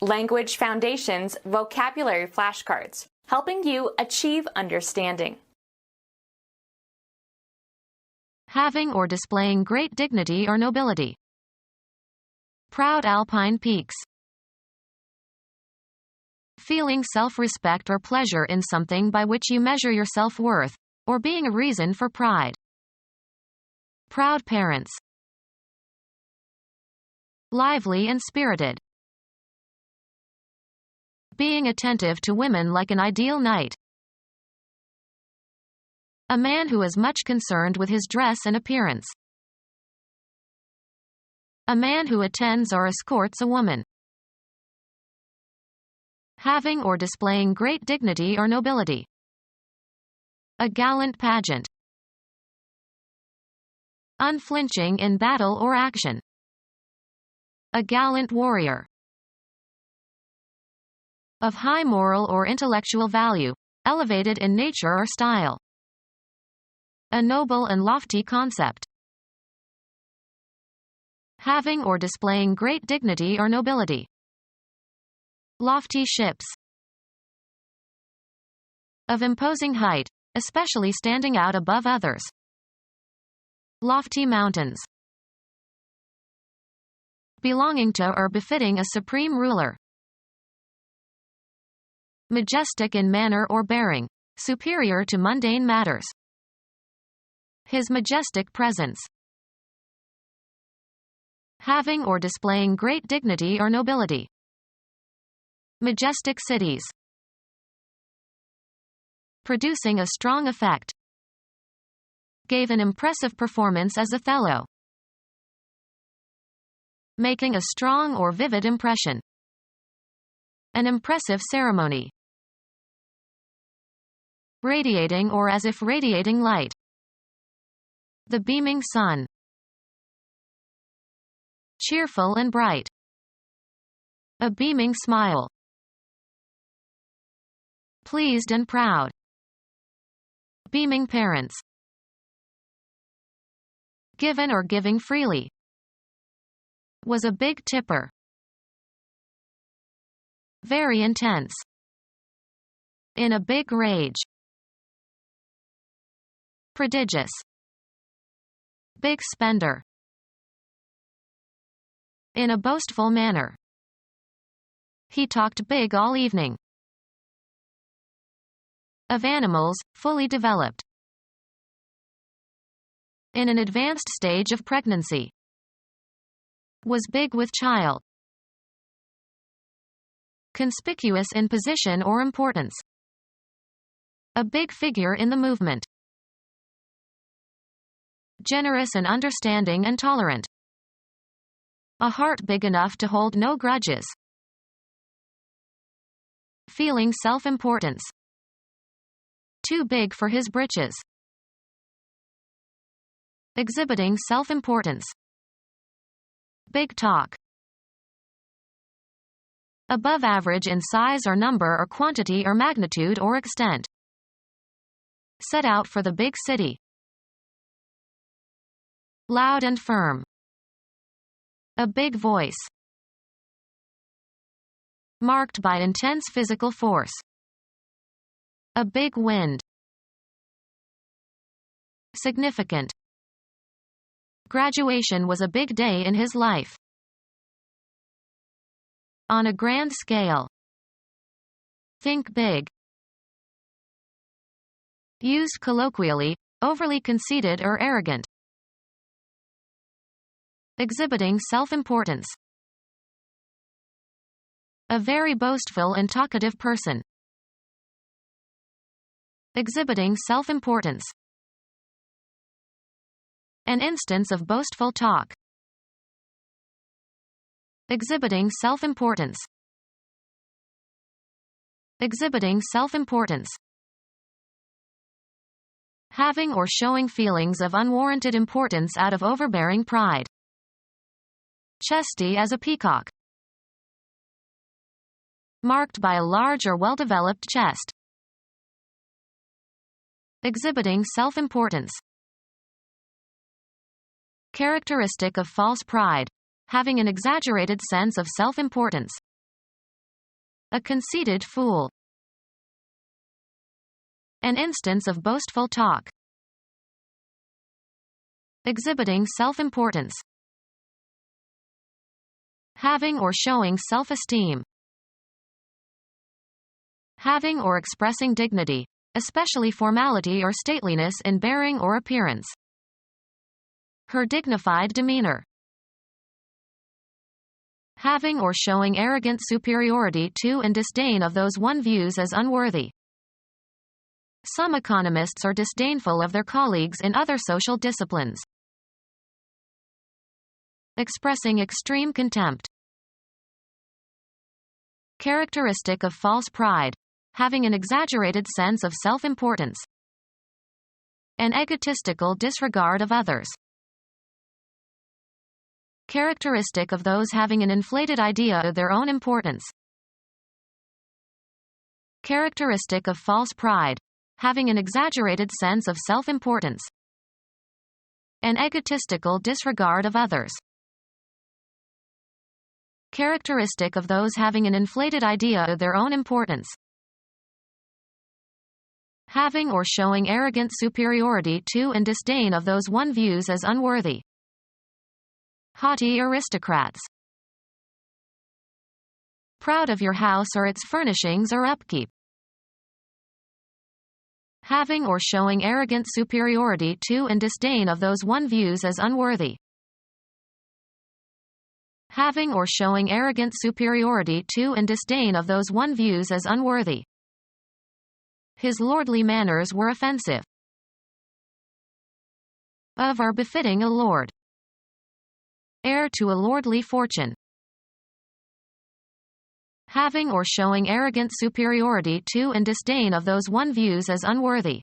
Language Foundations Vocabulary Flashcards, helping you achieve understanding. Having or displaying great dignity or nobility. Proud alpine peaks. Feeling self-respect or pleasure in something by which you measure your self-worth, or being a reason for pride. Proud parents. Lively and spirited. Being attentive to women like an ideal knight. A man who is much concerned with his dress and appearance. A man who attends or escorts a woman. Having or displaying great dignity or nobility. A gallant pageant. Unflinching in battle or action. A gallant warrior. Of high moral or intellectual value, elevated in nature or style. A noble and lofty concept. Having or displaying great dignity or nobility. Lofty ships. Of imposing height, especially standing out above others. Lofty mountains. Belonging to or befitting a supreme ruler. Majestic in manner or bearing, superior to mundane matters. His majestic presence. Having or displaying great dignity or nobility. Majestic cities. Producing a strong effect. Gave an impressive performance as Othello. Making a strong or vivid impression. An impressive ceremony. Radiating or as if radiating light. The beaming sun. Cheerful and bright. A beaming smile. Pleased and proud. Beaming parents. Given or giving freely. Was a big tipper. Very intense. In a big rage. Prodigious. Big spender. In a boastful manner. He talked big all evening. Of animals, fully developed. In an advanced stage of pregnancy. Was big with child. Conspicuous in position or importance. A big figure in the movement. Generous and understanding and tolerant. A heart big enough to hold no grudges. Feeling self-importance. Too big for his britches. Exhibiting self-importance. Big talk. Above average in size or number or quantity or magnitude or extent. Set out for the big city. Loud and firm. A big voice. Marked by intense physical force. A big wind. Significant. Graduation was a big day in his life. On a grand scale. Think big. Used colloquially, overly conceited or arrogant. Exhibiting self-importance. A very boastful and talkative person. Exhibiting self-importance. An instance of boastful talk. Exhibiting self-importance. Exhibiting self-importance. Having or showing feelings of unwarranted importance out of overbearing pride. Chesty as a peacock. Marked by a large or well-developed chest. Exhibiting self-importance. Characteristic of false pride. Having an exaggerated sense of self-importance. A conceited fool. An instance of boastful talk. Exhibiting self-importance. Having or showing self-esteem. Having or expressing dignity, especially formality or stateliness in bearing or appearance. Her dignified demeanor. Having or showing arrogant superiority to and disdain of those one views as unworthy. Some economists are disdainful of their colleagues in other social disciplines. Expressing extreme contempt. Characteristic of false pride. Having an exaggerated sense of self-importance. An egotistical disregard of others. Characteristic of those having an inflated idea of their own importance. Characteristic of false pride. Having an exaggerated sense of self-importance. An egotistical disregard of others. Characteristic of those having an inflated idea of their own importance. Having or showing arrogant superiority to and disdain of those one views as unworthy. Haughty aristocrats. Proud of your house or its furnishings or upkeep. Having or showing arrogant superiority to and disdain of those one views as unworthy. Having or showing arrogant superiority to and disdain of those one views as unworthy. His lordly manners were offensive. Of or befitting a lord. Heir to a lordly fortune. Having or showing arrogant superiority to and disdain of those one views as unworthy.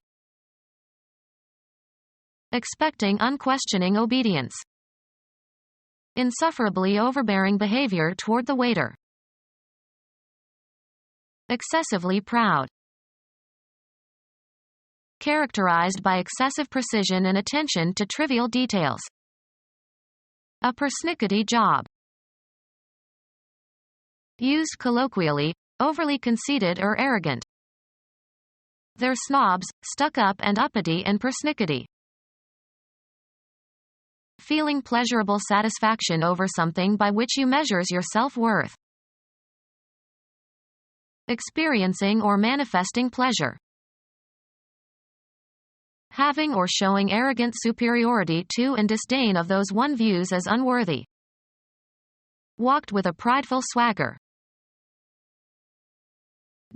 Expecting unquestioning obedience. Insufferably overbearing behavior toward the waiter. Excessively proud. Characterized by excessive precision and attention to trivial details. A persnickety job. Used colloquially, overly conceited or arrogant. They're snobs, stuck up and uppity and persnickety. Feeling pleasurable satisfaction over something by which you measures your self-worth. Experiencing or manifesting pleasure. Having or showing arrogant superiority to and disdain of those one views as unworthy. Walked with a prideful swagger.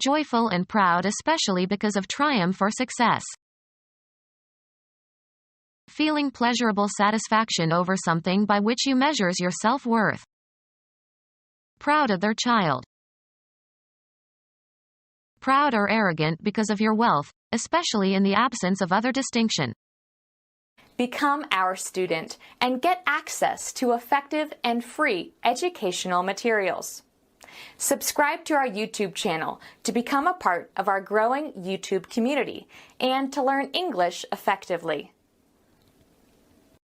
Joyful and proud especially because of triumph or success. Feeling pleasurable satisfaction over something by which you measures your self-worth. Proud of their child. Proud or arrogant because of your wealth, especially in the absence of other distinction. Become our student and get access to effective and free educational materials. Subscribe to our YouTube channel to become a part of our growing YouTube community and to learn English effectively.